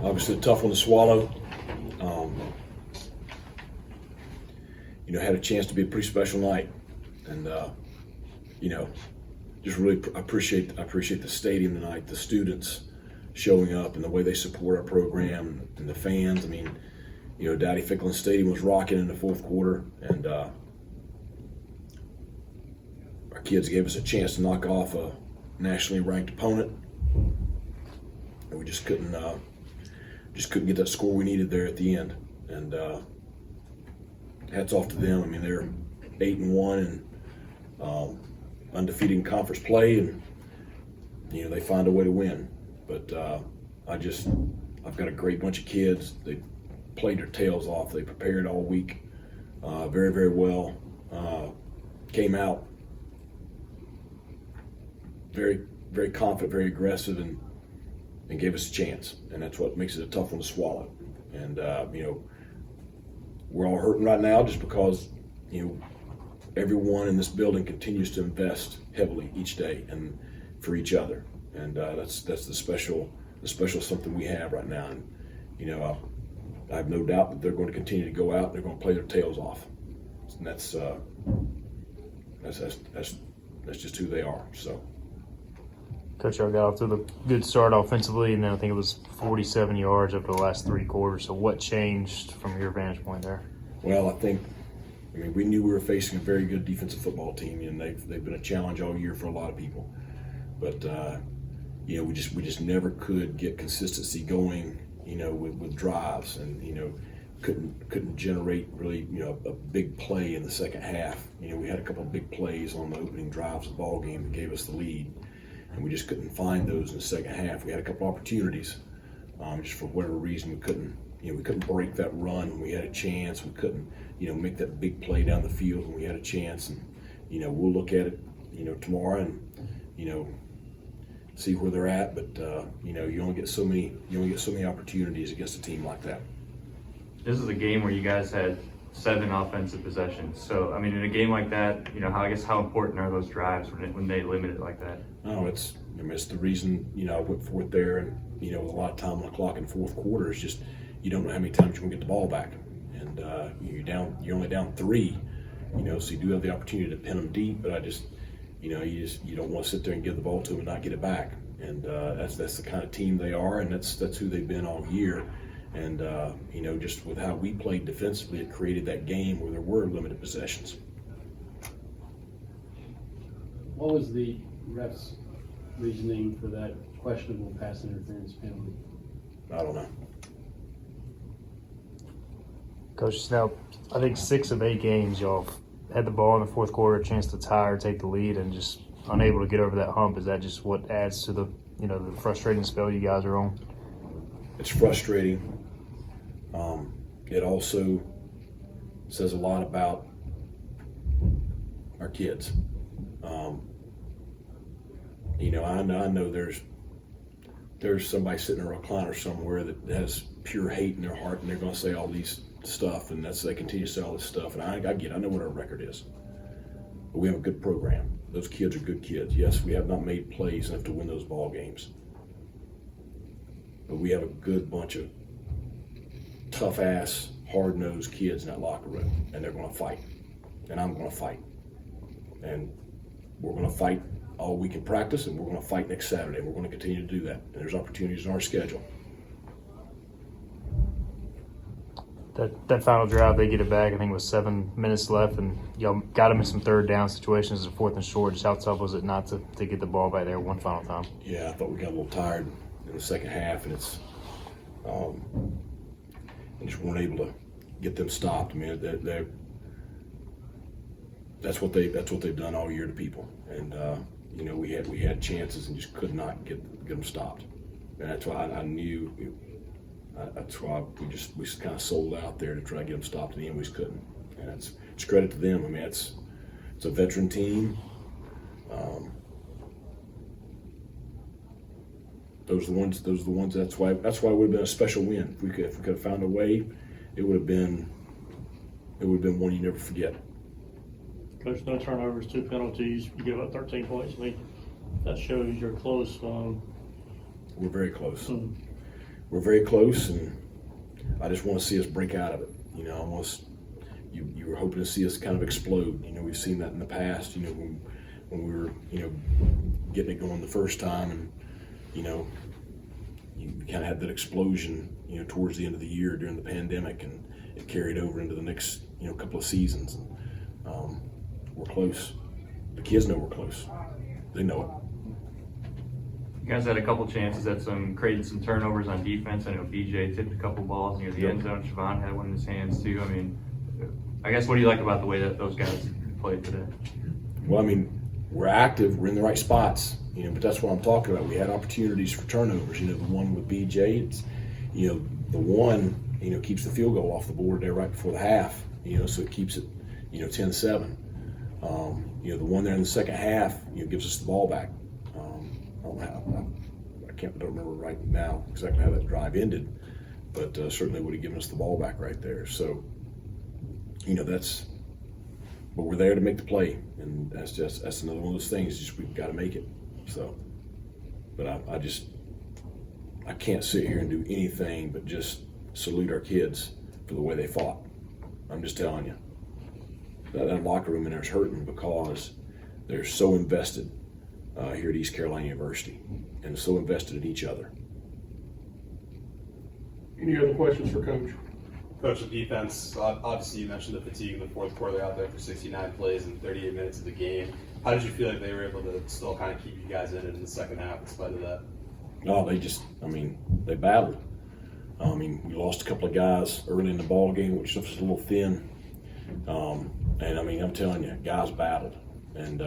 Obviously a tough one to swallow. Had a chance to be a pretty special night, and just really appreciate the stadium tonight, the students showing up and the way they support our program and the fans. I mean, Dowdy Ficklin Stadium was rocking in the fourth quarter, and our kids gave us a chance to knock off a nationally ranked opponent, and we just couldn't get that score we needed there at the end. And hats off to them. I mean, they're 8-1 and undefeated in conference play, and they find a way to win. But I've got a great bunch of kids. They played their tails off. They prepared all week very, very well. Came out very, very confident, very aggressive, and gave us a chance. And that's what makes it a tough one to swallow. And we're all hurting right now just because everyone in this building continues to invest heavily each day and for each other. And that's the special something we have right now. And I have no doubt that they're going to continue to go out and they're going to play their tails off. And that's just who they are. So, Coach, y'all got off to the good start offensively, and then I think it was 47 yards over the last three quarters. So what changed from your vantage point there? Well, I mean, we knew we were facing a very good defensive football team, and they've been a challenge all year for a lot of people. But we just never could get consistency going, with drives, and couldn't generate really a big play in the second half. We had a couple of big plays on the opening drives of the ball game that gave us the lead, and we just couldn't find those in the second half. We had a couple opportunities, just for whatever reason we couldn't break that run when we had a chance. We couldn't make that big play down the field when we had a chance. And we'll look at it tomorrow and see where they're at. But you only get so many opportunities against a team like that. This is a game where you guys had 7 offensive possessions. So, I mean, in a game like that, how important are those drives when they limit it like that? Oh, it's the reason, I went for it there, and, with a lot of time on the clock in the fourth quarter, is just you don't know how many times you're going to get the ball back. And you're only down 3, so you do have the opportunity to pin them deep, but you don't want to sit there and give the ball to them and not get it back. And that's the kind of team they are, and that's who they've been all year. And, just with how we played defensively, it created that game where there were limited possessions. What was the ref's reasoning for that questionable pass interference penalty? I don't know. Coach, now I think 6 of 8 games y'all had the ball in the fourth quarter, a chance to tie or take the lead, and just unable to get over that hump. Is that just what adds to the the frustrating spell you guys are on? It's frustrating. It also says a lot about our kids. I know there's somebody sitting in a recliner somewhere that has pure hate in their heart, and they're going to say all these stuff, and they continue to say all this stuff. And I know what our record is, but we have a good program. Those kids are good kids. Yes, we have not made plays enough to win those ball games, but we have a good bunch of tough-ass, hard-nosed kids in that locker room, and they're going to fight, and I'm going to fight, and we're going to fight all week in practice, and we're going to fight next Saturday, and we're going to continue to do that. And there's opportunities in our schedule. That final drive, they get it back. I think it was 7 minutes left, and y'all got them in some third down situations, a 4th and short. Just how tough was it not to get the ball back there one final time? Yeah, I thought we got a little tired in the second half, and it's we just weren't able to get them stopped. I mean, that's what they've done all year to people, and we had chances and just could not get them stopped, and that's why I knew. That's why we kind of sold out there to try to get them stopped, and we just couldn't. And it's credit to them. I mean, it's a veteran team. Those are the ones. That's why it would have been a special win. If we could have found a way, it would have been one you never forget. Coach, no turnovers, 2 penalties. You give up 13 points. I mean, that shows you're close. We're very close. we're very close, and I just want to see us break out of it. You know, almost you were hoping to see us kind of explode. You know, we've seen that in the past. You know, when we were getting it going the first time, and you kind of had that explosion. You know, towards the end of the year during the pandemic, and it carried over into the next couple of seasons. And, we're close. The kids know we're close. They know it. You guys had a couple chances at creating some turnovers on defense. I know BJ tipped a couple balls near the end zone. Siobhan had one in his hands too. I mean, I guess what do you like about the way that those guys played today? Well, I mean, we're active. We're in the right spots. But that's what I'm talking about. We had opportunities for turnovers. The one with BJ, it's the one keeps the field goal off the board there right before the half. So it keeps it 10-7. The one there in the second half, gives us the ball back. I don't remember right now exactly how that drive ended, but certainly would have given us the ball back right there. So, but we're there to make the play, and that's another one of those things. Just we've got to make it. So, but I can't sit here and do anything but just salute our kids for the way they fought. I'm just telling you. That locker room in there is hurting because they're so invested here at East Carolina University and so invested in each other. Any other questions for Coach? Coach, the defense, obviously you mentioned the fatigue in the fourth quarter. They're out there for 69 plays and 38 minutes of the game. How did you feel like they were able to still kind of keep you guys in it in the second half in spite of that? No, they battled. We lost a couple of guys early in the ball game, which was a little thin. And I'm telling you, guys battled. And,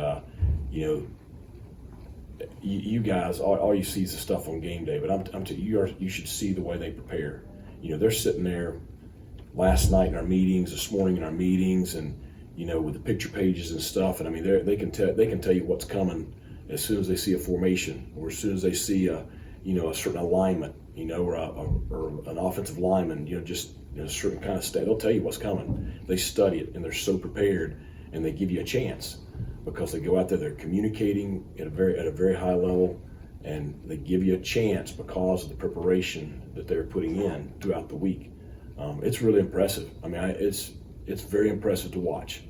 you guys, all you see is the stuff on game day, but I'm telling you, you should see the way they prepare. They're sitting there last night in our meetings, this morning in our meetings, and, with the picture pages and stuff. And they can tell you what's coming as soon as they see a formation, or as soon as they see a certain alignment, or an offensive lineman, just a certain kind of state. They'll tell you what's coming. They study it, and they're so prepared, and they give you a chance because they go out there. They're communicating at a very high level, and they give you a chance because of the preparation that they're putting in throughout the week. It's really impressive. It's very impressive to watch.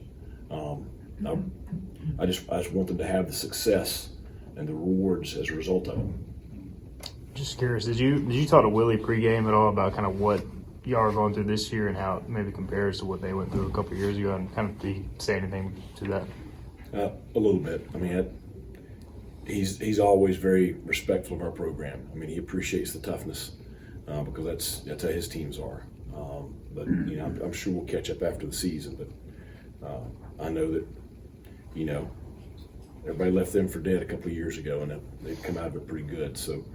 I just want them to have the success and the rewards as a result of it. Just curious, did you talk to Willie pregame at all about kind of what y'all are going through this year and how it maybe compares to what they went through a couple of years ago, and kind of did he say anything to that? A little bit. He's always very respectful of our program. He appreciates the toughness because that's how his teams are. But I'm sure we'll catch up after the season. But I know that everybody left them for dead a couple of years ago, and they've come out of it pretty good. So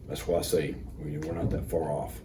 that's why I say we're not that far off.